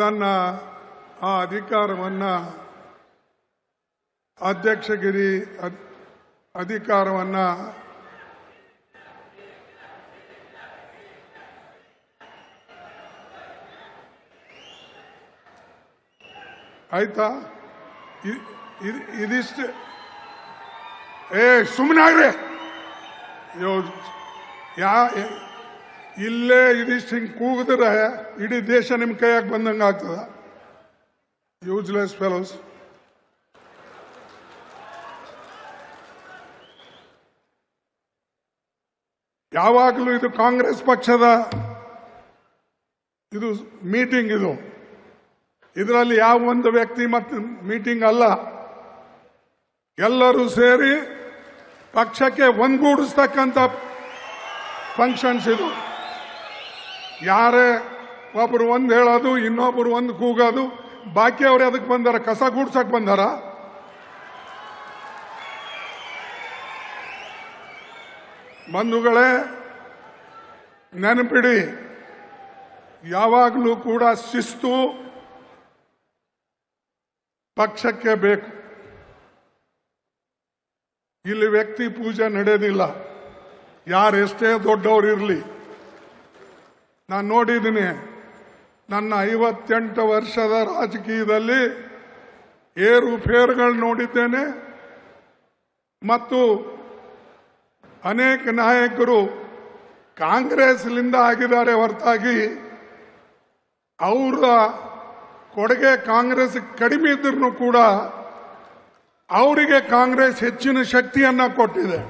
ಅದನ್ನ ಆ ಅಧಿಕಾರವನ್ನ ಅಧ್ಯಕ್ಷಗಿರಿ ಅಧಿಕಾರವನ್ನ ಆಯ್ತಾ? ಇದಿಷ್ಟು ಸುಮ್ಮನಾಗ್ರಿ. ಇಲ್ಲೇ ಇದಿಷ್ಟು ಹಿಂಗೆ ಕೂಗಿದ್ರೆ ಇಡೀ ದೇಶ ನಿಮ್ಮ ಕೈಯಾಗ ಬಂದಂಗೆ ಆಗ್ತದ. Useless fellows. ಯಾವಾಗಲೂ ಇದು ಕಾಂಗ್ರೆಸ್ ಪಕ್ಷದ ಇದು ಮೀಟಿಂಗ್. ಇದರಲ್ಲಿ ಯಾವ ಒಂದು ವ್ಯಕ್ತಿ ಮತ್ತು ಮೀಟಿಂಗ್ ಅಲ್ಲ. ಎಲ್ಲರೂ ಸೇರಿ ಪಕ್ಷಕ್ಕೆ ಒಂದುಗೂಡಿಸ್ತಕ್ಕಂಥ ಫಂಕ್ಷನ್ಸ್ ಇದು. ಯಾರೇ ಒಬ್ರು ಒಂದು ಹೇಳೋದು, ಇನ್ನೊಬ್ರು ಒಂದು ಕೂಗೋದು, ಬಾಕಿ ಅವ್ರು ಅದಕ್ಕೆ ಬಂದಾರ? ಕಸ ಗೂಡ್ಸಕ್ ಬಂದಾರ? ಬಂಧುಗಳೇ, ನೆನಪಿಡಿ, ಯಾವಾಗಲೂ ಕೂಡ ಶಿಸ್ತು ಪಕ್ಷಕ್ಕೆ ಬೇಕು. ಇಲ್ಲಿ ವ್ಯಕ್ತಿ ಪೂಜೆ ನಡೆಯೋದಿಲ್ಲ. ಯಾರೆಷ್ಟೇ ದೊಡ್ಡವರು ಇರಲಿ. ನಾನು ನೋಡಿದ್ದೀನಿ, ನನ್ನ 58 ವರ್ಷದ ರಾಜಕೀಯದಲ್ಲಿ ಏರುಪೇರುಗಳು ನೋಡಿದ್ದೇನೆ. ಮತ್ತು ಅನೇಕ ನಾಯಕರು ಕಾಂಗ್ರೆಸ್ನಿಂದ ಆಗಿದ್ದಾರೆ ಹೊರತಾಗಿ ಅವರ ಕೊಡುಗೆ ಕಾಂಗ್ರೆಸ್ ಕಡಿಮೆ ಇದ್ರೂ ಕೂಡ ಅವರಿಗೆ ಕಾಂಗ್ರೆಸ್ ಹೆಚ್ಚಿನ ಶಕ್ತಿಯನ್ನ ಕೊಟ್ಟಿದೆ.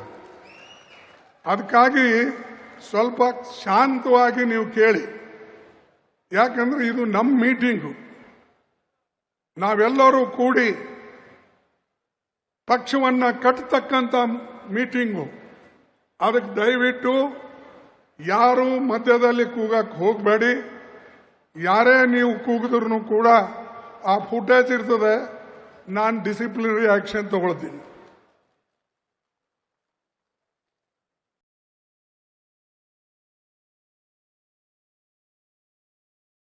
ಅದಕ್ಕಾಗಿ ಸ್ವಲ್ಪ ಶಾಂತವಾಗಿ ನೀವು ಕೇಳಿ. ಯಾಕಂದ್ರೆ ಇದು ನಮ್ಮ ಮೀಟಿಂಗು. ನಾವೆಲ್ಲರೂ ಕೂಡಿ ಪಕ್ಷವನ್ನ ಕಟ್ಟತಕ್ಕಂಥ ಮೀಟಿಂಗು. ಅದಕ್ಕೆ ದಯವಿಟ್ಟು ಯಾರು ಮಧ್ಯದಲ್ಲಿ ಕೂಗಕ್ಕೆ ಹೋಗಬೇಡಿ. ಯಾರೇ ನೀವು ಕೂಗಿದ್ರು ಕೂಡ ಆ ಫುಟೇಜ್ ಇರ್ತದೆ, ನಾನು ಡಿಸಿಪ್ಲಿನರಿ ಆಕ್ಷನ್ ತಗೊಳ್ತೀನಿ.